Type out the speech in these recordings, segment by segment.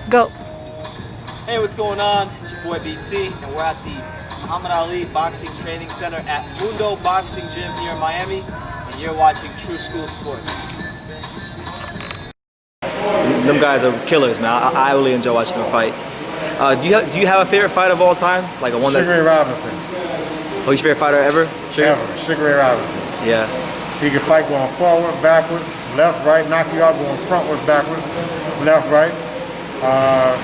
Go. Hey, what's going on? It's your boy BT, and we're at the Muhammad Ali Boxing Training Center at Mundo Boxing Gym here in Miami, and you're watching True School Sports. Them guys are killers, man. I really enjoy watching them fight. Do you have a favorite fight of all time? Like a one Sugar Ray Robinson. Oh, your favorite fighter ever? Ever. Sugar Ray Robinson. Yeah. He can fight going forward, backwards, left, right, knock you out going frontwards, backwards, left, right.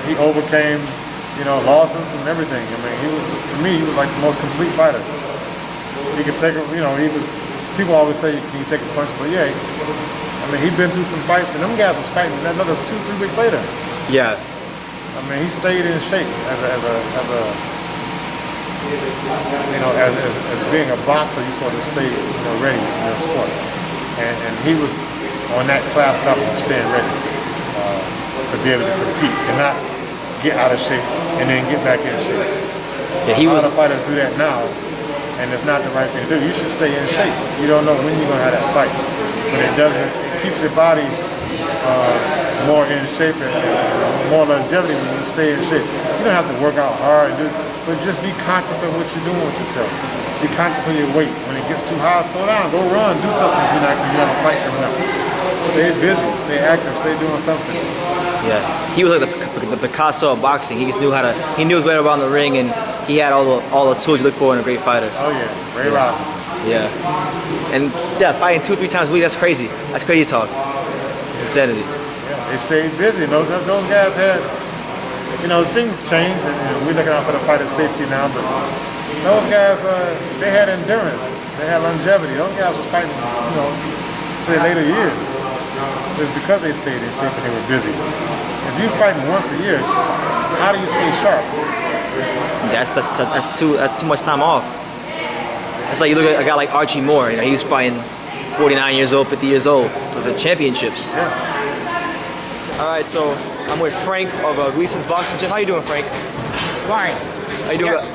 He overcame, losses and everything. I mean, for me, he was like the most complete fighter. He could take, people always say, can you take a punch? But yeah, he'd been through some fights, and them guys was fighting another 2-3 weeks later. Yeah. I mean, he stayed in shape as being a boxer. You're supposed to stay, ready in your sport, and he was on that class level, staying ready to be able to compete and not get out of shape and then get back in shape. Yeah, a lot of fighters do that now, and it's not the right thing to do. You should stay in shape. You don't know when you're gonna have that fight, but it keeps your body more in shape and more longevity when you stay in shape. You don't have to work out hard, but just be conscious of what you're doing with yourself. Be conscious of your weight. When it gets too high, slow down, go run, do something if you have a fight coming up. Stay busy, stay active, stay doing something. Yeah, he was like the Picasso of boxing. He just knew he knew right around the ring, and he had all the tools you look for in a great fighter. Oh yeah, Ray Robinson. Yeah, and yeah, fighting 2-3 times a week, that's crazy. That's crazy talk. It's insanity. Yeah, they stayed busy. Those guys had, things changed, and we're looking out for the fighter's safety now, but those guys, they had endurance, they had longevity. Those guys were fighting, to their later years. It's because they stayed in shape and they were busy. If you're fighting once a year, how do you stay sharp? That's too much time off. It's like you look at a guy like Archie Moore. He was fighting 49 years old, 50 years old for the championships. Yes. All right, so I'm with Frank of Gleason's Boxing Gym. How you doing, Frank? Fine. How you doing? Yes.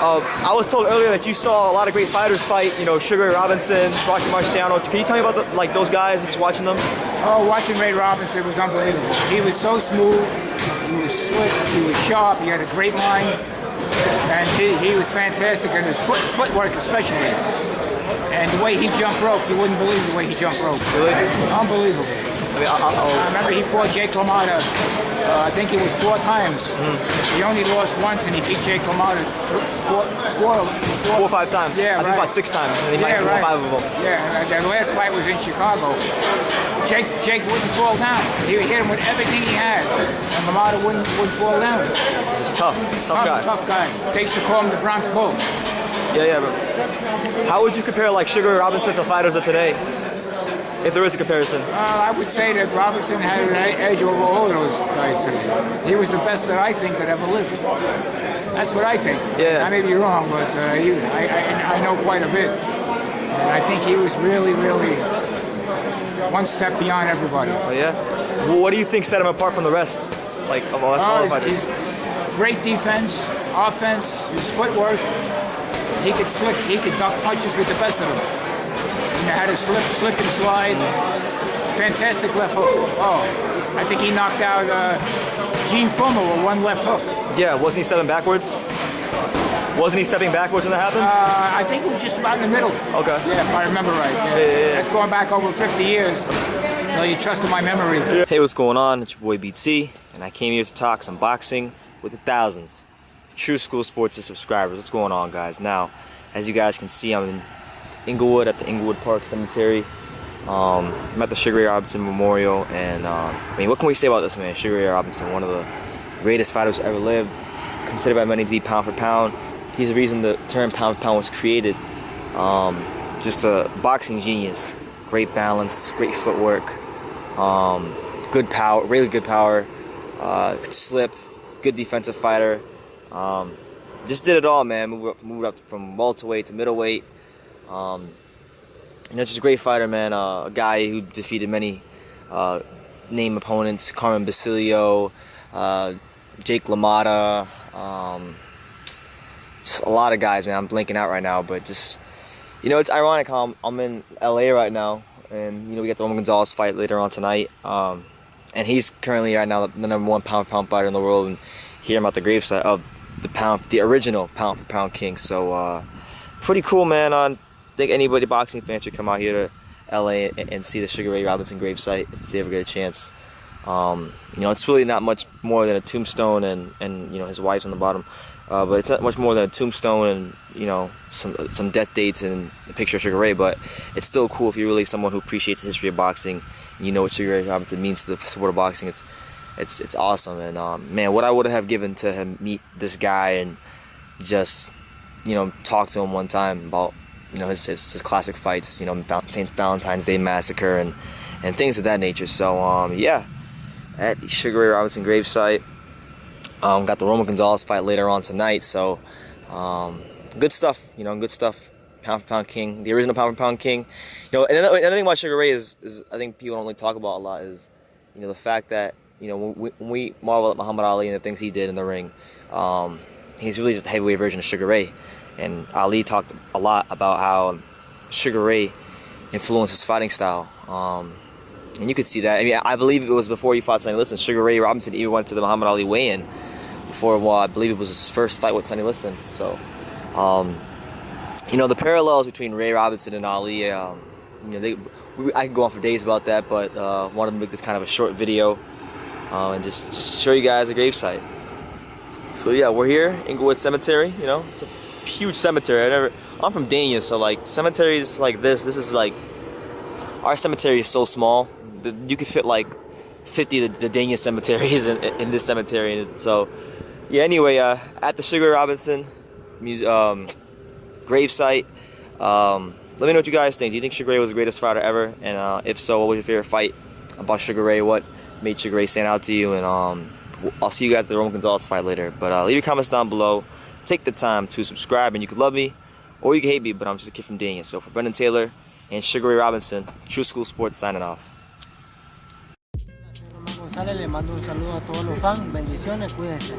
I was told earlier that you saw a lot of great fighters fight. Sugar Ray Robinson, Rocky Marciano. Can you tell me about those guys and just watching them? Oh, watching Ray Robinson was unbelievable. He was so smooth. He was slick. He was sharp. He had a great mind, and he was fantastic. And his footwork, especially, and the way he jumped rope, you wouldn't believe the way he jumped rope. Really? Unbelievable. I remember he fought Jake LaMotta. I think it was 4 times. He only lost once, and he beat Jake LaMotta 4 or 5 times. Yeah, I think right. about 6 times. And he might have won 5 of them. Yeah, the last fight was in Chicago. Jake wouldn't fall down. He hit him with everything he had, and LaMotta wouldn't fall down. It's tough guy. Tough guy. They used to call him the Bronx Bull. Yeah, but how would you compare Sugar Ray Robinson to fighters of today? If there is a comparison. I would say that Robinson had an edge over all those guys today. He was the best that I think that ever lived. That's what I think. Yeah. I may be wrong, but I know quite a bit. And I think he was really, really one step beyond everybody. Oh yeah? Well, what do you think set him apart from the rest? Of all the fighters? His great defense, offense, his footwork. He could duck punches with the best of them. He had a slip and slide. Fantastic left hook. Oh, I think he knocked out Gene Fullmer with one left hook. Yeah, wasn't he stepping backwards? Wasn't he stepping backwards when that happened? I think it was just about in the middle. Okay. Yeah, if I remember right. Yeah. That's going back over 50 years. So you trusted my memory. Yeah. Hey, what's going on? It's your boy BT, and I came here to talk some boxing with the thousands of True School Sports subscribers. What's going on, guys? Now, as you guys can see, I'm in Inglewood at the Inglewood Park Cemetery. I'm at the Sugar Ray Robinson Memorial, and what can we say about this man? Sugar Ray Robinson, one of the greatest fighters who ever lived, considered by many to be pound for pound. He's the reason the term pound for pound was created. Just a boxing genius, great balance, great footwork, good power, really good power, could slip, good defensive fighter. Just did it all, man. Moved up from welterweight to middleweight. Just a great fighter, man. A guy who defeated many name opponents: Carmen Basilio, Jake LaMotta, just a lot of guys, man. I'm blanking out right now, but just it's ironic how I'm in LA right now, and we get the Roman Gonzalez fight later on tonight. and he's currently right now the #1 pound-for-pound fighter in the world. And hear him at the gravesite of the original pound-for-pound king. So pretty cool, man. I think anybody boxing fan should come out here to LA and see the Sugar Ray Robinson gravesite if they ever get a chance. You know, it's really not much more than a tombstone and you know, his wife's on the bottom, but it's not much more than a tombstone and, you know, some death dates and a picture of Sugar Ray. But it's still cool if you're really someone who appreciates the history of boxing and you know what Sugar Ray Robinson means to the sport of boxing. It's awesome. And man, what I would have given to him meet this guy and just, you know, talk to him one time about, you know, his classic fights, you know, St. Valentine's Day Massacre and things of that nature. So yeah, at the Sugar Ray Robinson gravesite. Got the Roman Gonzalez fight later on tonight. So good stuff, you know, good stuff. Pound for pound king, the original pound for pound king. You know, and another thing about Sugar Ray is I think people don't really talk about a lot is, you know, the fact that, you know, when we marvel at Muhammad Ali and the things he did in the ring, he's really just a heavyweight version of Sugar Ray. And Ali talked a lot about how Sugar Ray influenced his fighting style. And you could see that. I mean, I believe it was before he fought Sonny Liston. Sugar Ray Robinson even went to the Muhammad Ali weigh-in before, well, I believe it was his first fight with Sonny Liston. So, you know, the parallels between Ray Robinson and Ali, you know, I can go on for days about that, but wanted to make this kind of a short video and just show you guys the gravesite. So yeah, we're here, Inglewood Cemetery. You know, it's a huge cemetery. I'm from Dania, so like cemeteries like this is like, our cemetery is so small that you could fit like 50 of the Dania cemeteries in this cemetery. And so yeah, anyway, at the Sugar Ray Robinson gravesite, let me know what you guys think. Do you think Sugar Ray was the greatest fighter ever? And if so, what was your favorite fight about Sugar Ray? What made Sugar Ray stand out to you? And I'll see you guys at the Roman Gonzalez fight later. But leave your comments down below. Take the time to subscribe, and you could love me or you can hate me, but I'm just a kid from Dania. So for Brendan Taylor and Sugar Ray Robinson, True School Sports signing off. González, le mando un saludo a todos los fans. Bendiciones, cuídense.